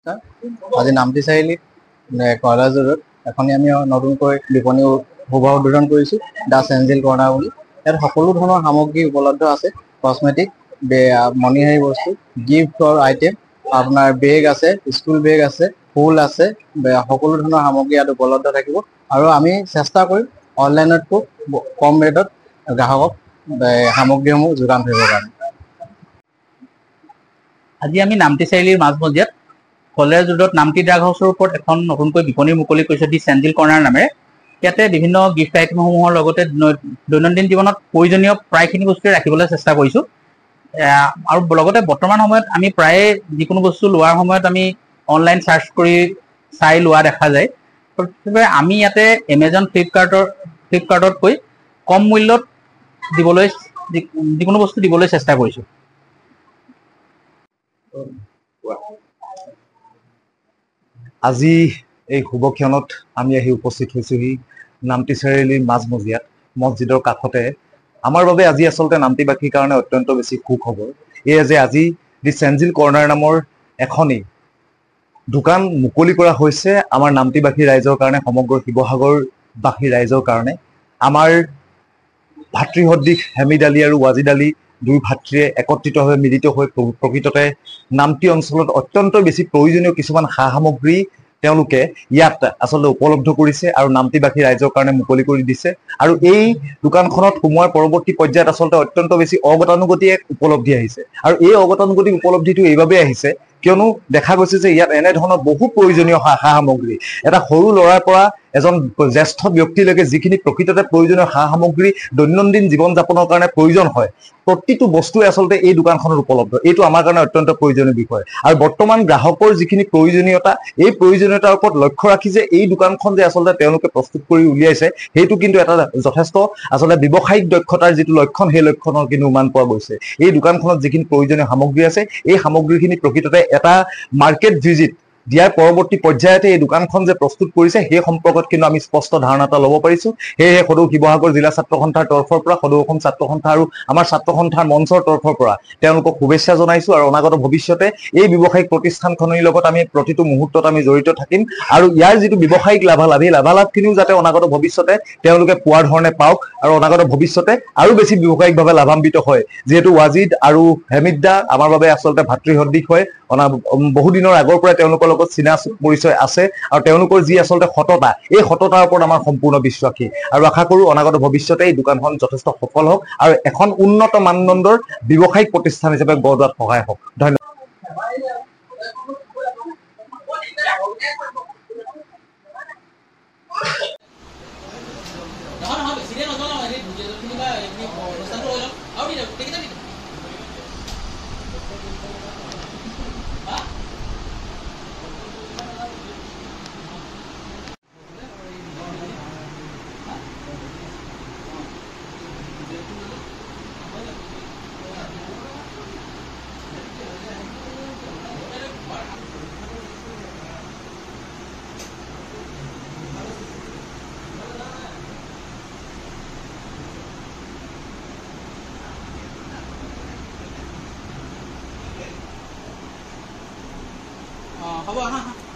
নমস্কাৰ। আজি নামটি চাৰিআলিত কয়লা জোৰত এখনি আমি নতুনকৈ বিপণী শুভ উদ্বোধন কৰিছোঁ, দা চেঞ্জিল কৰ্ণাৰ বুলি। ইয়াত সকলো ধৰণৰ সামগ্ৰী উপলব্ধ আছে, কচমেটিক, মণিহাৰী বস্তু, গিফ্টৰ আইটেম, আপোনাৰ বেগ আছে, স্কুল বেগ আছে, ফুল আছে, সকলো ধৰণৰ সামগ্ৰী ইয়াত উপলব্ধ থাকিব। আৰু আমি চেষ্টা কৰিম অনলাইনতকৈ কম ৰেটত গ্ৰাহকক সামগ্ৰীসমূহ যোগান ধৰিবৰ কাৰণে। আজি আমি নামটি চাৰিআলিৰ মাজমজিয়াত কলেজ ৰোডত নামটি ড্ৰাগ হাউচৰ ওপৰত এখন নতুনকৈ বিপণী মুকলি কৰিছে দি চেঞ্জিল কৰ্ণাৰ নামেৰে। ইয়াতে বিভিন্ন গিফ্ট আইটেমসমূহৰ লগতে দৈনন্দিন জীৱনত প্ৰয়োজনীয় প্ৰায়খিনি বস্তুৱে ৰাখিবলৈ চেষ্টা কৰিছোঁ। আৰু লগতে বৰ্তমান সময়ত আমি প্ৰায়ে যিকোনো বস্তু লোৱাৰ সময়ত আমি অনলাইন চাৰ্চ কৰি চাই লোৱা দেখা যায়। গতিকে আমি ইয়াতে এমেজন ফ্লিপকাৰ্টতকৈ কম মূল্যত দিবলৈ যিকোনো বস্তু দিবলৈ চেষ্টা কৰিছোঁ। আজি এই শুভক্ষণত আমি আহি উপস্থিত হৈছোহি নামটি চাৰিআলিৰ মাজমজিয়াত, মছজিদৰ কাষতে। আমাৰ বাবে আজি আচলতে নামটিবাসীৰ কাৰণে অত্যন্ত বেছি সুখবৰ এয়া যে আজি দি চেঞ্জিল কৰ্ণাৰ নামৰ এখনি দোকান মুকলি কৰা হৈছে আমাৰ নামটিবাসী ৰাইজৰ কাৰণে, সমগ্ৰ শিৱসাগৰবাসী ৰাইজৰ কাৰণে। আমাৰ ভাতৃসদৃশ হেমিদ আলী আৰু ৱাজিদ আলী দুই ভাতৃয়ে একত্ৰিতভাৱে মিলিত হৈ প্ৰকৃততে নামটি অঞ্চলত অত্যন্ত বেছি প্ৰয়োজনীয় কিছুমান সা সামগ্ৰী তেওঁলোকে ইয়াত আচলতে উপলব্ধ কৰিছে আৰু নামটিবাসী ৰাইজৰ কাৰণে মুকলি কৰি দিছে। আৰু এই দোকানখনত সোমোৱাৰ পৰৱৰ্তী পৰ্যায়ত আচলতে অত্যন্ত বেছি অগতানুগতিক এক উপলব্ধি আহিছে। আৰু এই অগতানুগতিক উপলব্ধিটো এইবাবেই আহিছে কিয়নো দেখা গৈছে যে ইয়াত এনেধৰণৰ বহু প্ৰয়োজনীয় সা সামগ্ৰী, এটা সৰু ল'ৰাৰ পৰা এজন জ্যেষ্ঠ ব্যক্তিলৈকে যিখিনি প্ৰকৃততে প্ৰয়োজনীয় সা সামগ্ৰী দৈনন্দিন জীৱন যাপনৰ কাৰণে প্ৰয়োজন হয়, প্ৰতিটো বস্তুৱে আচলতে এই দোকানখনত উপলব্ধ। এইটো আমাৰ কাৰণে অত্যন্ত প্ৰয়োজনীয় বিষয়। আৰু বৰ্তমান গ্ৰাহকৰ যিখিনি প্ৰয়োজনীয়তা, এই প্ৰয়োজনীয়তাৰ ওপৰত লক্ষ্য ৰাখি যে এই দোকানখন যে আচলতে তেওঁলোকে প্ৰস্তুত কৰি উলিয়াইছে, সেইটো কিন্তু এটা যথেষ্ট আচলতে ব্যৱসায়িক দক্ষতাৰ যিটো লক্ষণ, সেই লক্ষণৰ কিন্তু উমান পোৱা গৈছে। এই দোকানখনত যিখিনি প্ৰয়োজনীয় সামগ্ৰী আছে, এই সামগ্ৰীখিনি প্ৰকৃততে এটা মাৰ্কেট ভিজিট দিয়াৰ পৰৱৰ্তী পৰ্যায়তে এই দোকানখন যে প্ৰস্তুত কৰিছে সেই সম্পৰ্কত কিন্তু আমি স্পষ্ট ধাৰণা এটা ল'ব পাৰিছোঁ। সেয়েহে সদৌ শিৱসাগৰ জিলা ছাত্ৰ সন্থাৰ তৰফৰ পৰা, সদৌ অসম ছাত্ৰ সন্থা আৰু আমাৰ ছাত্ৰ সন্থাৰ মঞ্চৰ তৰফৰ পৰা তেওঁলোকক শুভেচ্ছা জনাইছোঁ। আৰু অনাগত ভৱিষ্যতে এই ব্যৱসায়িক প্ৰতিষ্ঠানখনিৰ লগত আমি প্ৰতিটো মুহূৰ্তত আমি জড়িত থাকিম আৰু ইয়াৰ যিটো ব্যৱসায়িক লাভালাভ, এই লাভালাভখিনিও যাতে অনাগত ভৱিষ্যতে তেওঁলোকে পোৱাৰ ধৰণে পাওক আৰু অনাগত ভৱিষ্যতে আৰু বেছি ব্যৱসায়িকভাৱে লাভান্বিত হয়। যিহেতু ৱাজিদ আৰু হেমিদ দা আমাৰ বাবে আচলতে ভাতৃসদৃশ হয়, বহুদিনৰ আগৰ পৰাই তেওঁলোকৰ লগত চিনা পৰিচয় আছে আৰু তেওঁলোকৰ যি আচলতে সততা, এই সততাৰ ওপৰত আমাৰ সম্পূৰ্ণ বিশ্বাসী। আৰু আশা কৰোঁ অনাগত ভৱিষ্যতে এই দোকানখন যথেষ্ট সফল হওক আৰু এখন উন্নত মানদণ্ডৰ ব্যৱসায়িক প্ৰতিষ্ঠান হিচাপে গঢ় লোৱাত সহায় হওক। ধন্যবাদ। হ'ব, আহা।